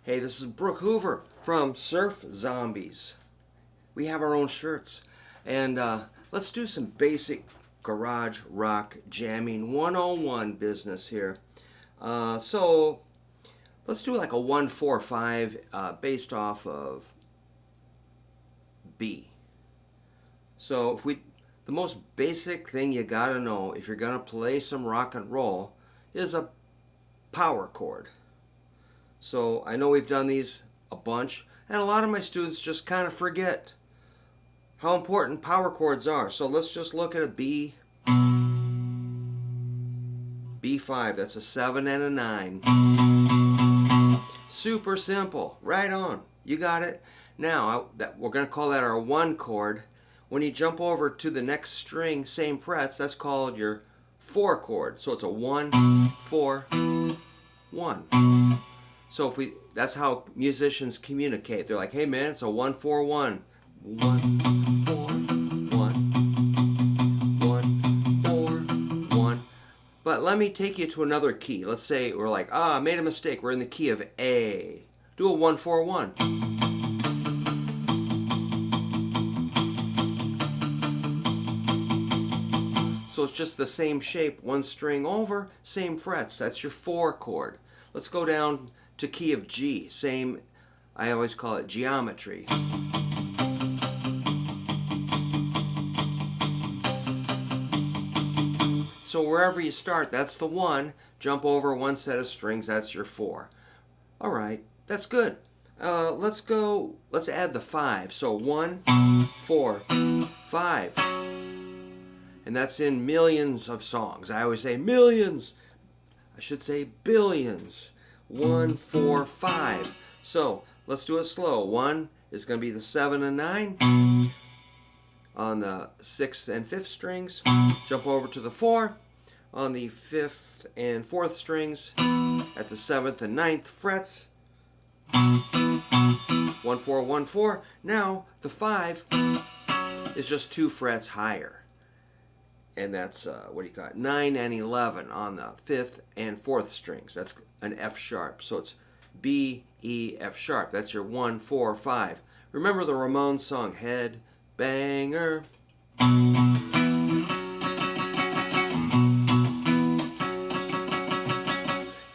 Hey, this is Brook Hoover from Surf Zombies. We have our own shirts. And let's do some basic garage rock jamming 101 business here. So let's do like a 1-4-5 based off of B. So the most basic thing you gotta know if you're gonna play some rock and roll is a power chord. So I know we've done these a bunch, and a lot of my students just kind of forget how important power chords are. So let's just look at a B, B5, that's a 7 and a 9. Super simple, right on, you got it. Now, we're going to call that our 1 chord. When you jump over to the next string, same frets, that's called your 4 chord. So it's a 1, 4, 1. So that's how musicians communicate. They're like, hey man, it's a 1-4-1. 1, 4, 1, 1, 4, 1. But let me take you to another key. Let's say we're like, I made a mistake. We're in the key of A. Do a 1-4-1. So it's just the same shape, one string over, same frets. That's your 4 chord. Let's go down to key of G. Same, I always call it geometry. So wherever you start, that's the 1. Jump over one set of strings, that's your 4. All right, that's good. Let's add the 5. So 1, 4, 5. And that's in millions of songs. I always say millions. I should say billions. 1, 4, 5. So let's do it slow. 1 is going to be the 7 and 9 on the 6th and 5th strings. Jump over to the 4 on the 5th and 4th strings at the 7th and 9th frets. 1, 4, 1, 4. Now the 5 is just 2 frets higher. And that's, 9 and 11 on the 5th and 4th strings. That's an F sharp. So it's B, E, F sharp. That's your 1, 4, 5. Remember the Ramones song, Head Banger?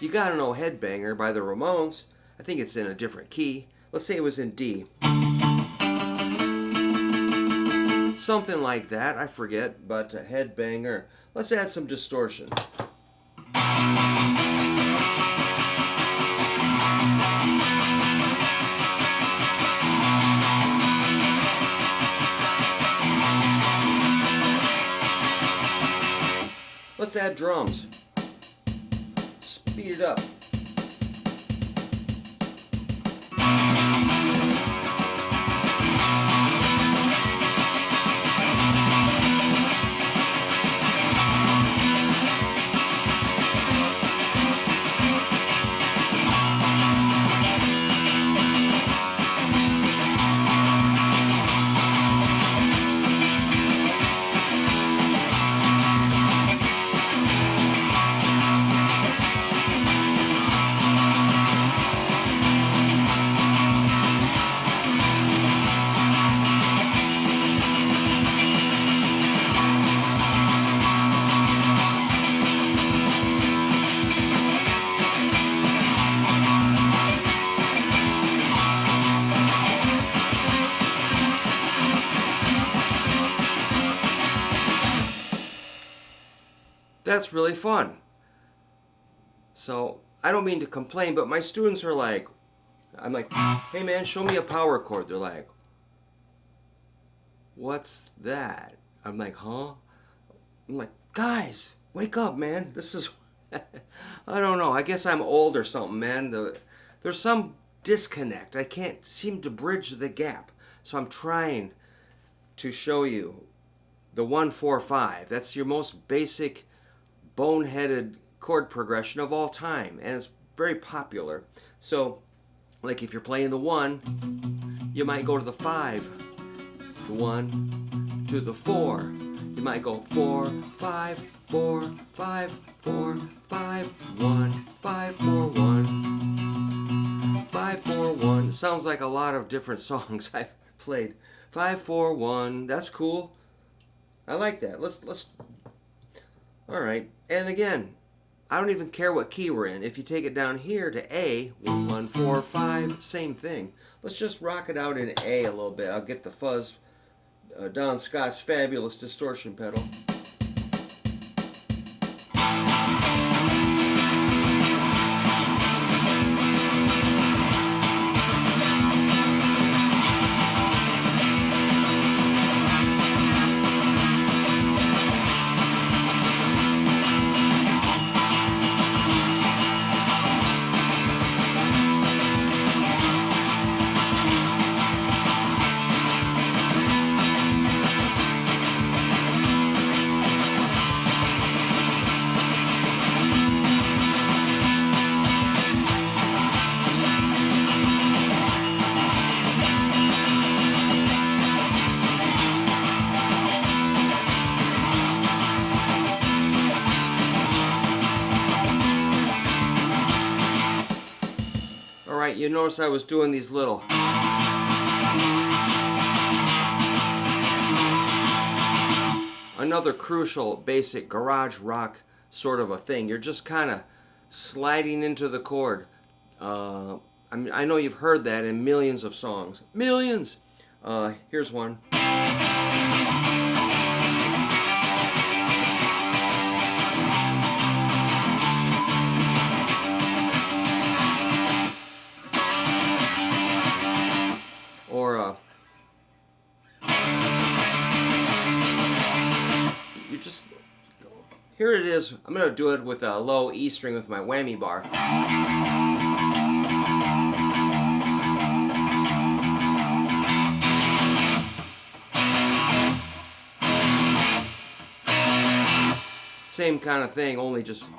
You gotta know Headbanger by the Ramones. I think it's in a different key. Let's say it was in D. Something like that, I forget, but a Headbanger. Let's add some distortion. Let's add drums. Speed it up. That's really fun. So I don't mean to complain, but my students are like, I'm like, hey man, show me a power chord. They're like, what's that? I'm like, huh? I'm like, guys, wake up, man. This is, I don't know. I guess I'm old or something, man. There's some disconnect. I can't seem to bridge the gap. So I'm trying to show you the 1-4-5. That's your most basic boneheaded chord progression of all time, and it's very popular. So like if you're playing the 1, you might go to the 5, the 1 to the 4. You might go 4, 5, 4, 5, 4, 5, 1, 5, 4, 1, 5, 1. Sounds like a lot of different songs I've played. 5, 4, 1. That's cool. I like that. Let's. All right. And again, I don't even care what key we're in. If you take it down here to A, 1, 1, 4, 5, same thing. Let's just rock it out in A a little bit. I'll get the fuzz. Don Scott's fabulous distortion pedal. You notice I was doing these little another crucial basic garage rock sort of a thing. You're just kind of sliding into the chord. I know you've heard that in millions of songs. Millions! Here's one. Or you just, here it is. I'm going to do it with a low E string with my whammy bar. Same kind of thing, only just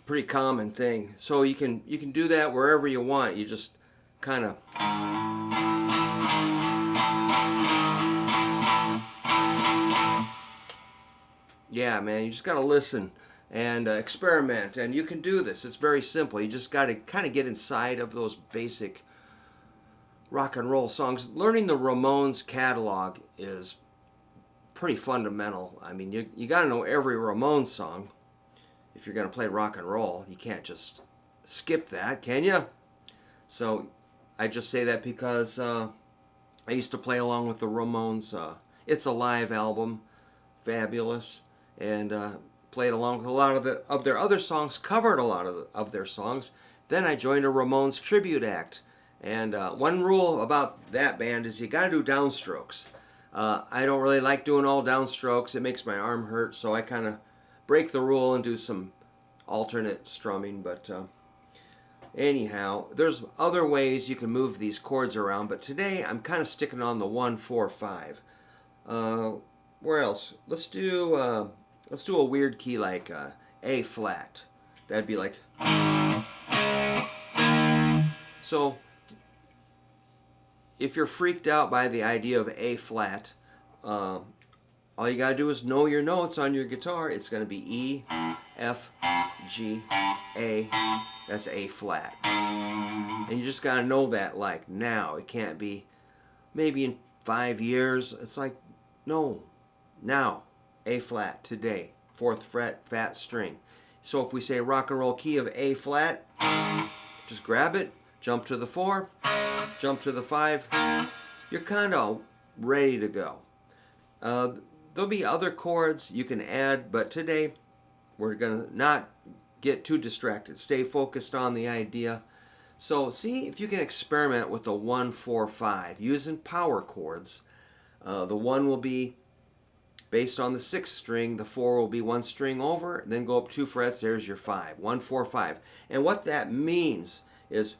pretty common thing. So you can do that wherever you want. You just kind of yeah, man, you just got to listen and experiment, and you can do this. It's very simple. You just got to kind of get inside of those basic rock and roll songs. Learning the Ramones catalog is pretty fundamental. I mean, you got to know every Ramones song. If you're going to play rock and roll, you can't just skip that, can you? So I just say that because I used to play along with the Ramones. It's a live album, fabulous, and played along with a lot of their other songs, covered a lot of their songs. Then I joined a Ramones tribute act, and one rule about that band is you got to do downstrokes. I don't really like doing all downstrokes. It makes my arm hurt, so I kind of break the rule and do some alternate strumming. But anyhow, there's other ways you can move these chords around, but today I'm kind of sticking on the 1, 4, 5. Where else? Let's do a weird key like A flat. That'd be like, so if you're freaked out by the idea of A flat, all you got to do is know your notes on your guitar. It's going to be E, F, G, A. That's A flat. And you just got to know that like now. It can't be maybe in 5 years. It's like, no, now. A flat, today. 4th fret, fat string. So if we say rock and roll key of A flat, just grab it, jump to the 4, jump to the 5. You're kind of ready to go. There'll be other chords you can add, but today we're going to not get too distracted. Stay focused on the idea. So see if you can experiment with the 1, 4, 5 using power chords. The 1 will be based on the 6th string. The 4 will be 1 string over, then go up 2 frets. There's your 5. 1, 4, 5. And what that means is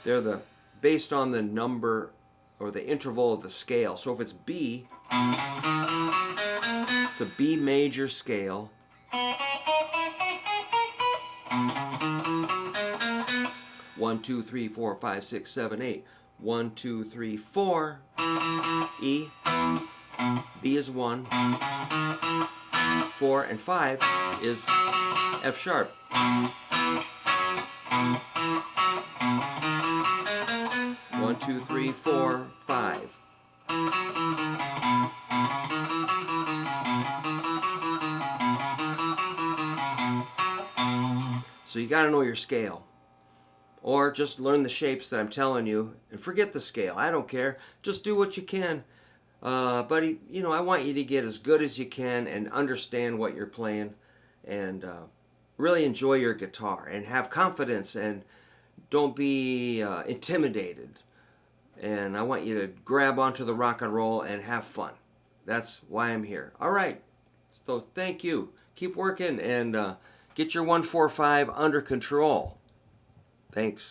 they're based on the number or the interval of the scale. So if it's B, it's a B major scale. 1, 2, 3, 4, 5, 6, 7, 8. 1, 2, 3, 4. E. B is 1. 4 and 5 is F sharp. 1, 2, 3, 4, 5. So you got to know your scale. Or just learn the shapes that I'm telling you and forget the scale. I don't care. Just do what you can. Buddy, I want you to get as good as you can and understand what you're playing and really enjoy your guitar and have confidence and don't be intimidated. And I want you to grab onto the rock and roll and have fun. That's why I'm here. All right. So thank you. Keep working and get your 145 under control. Thanks.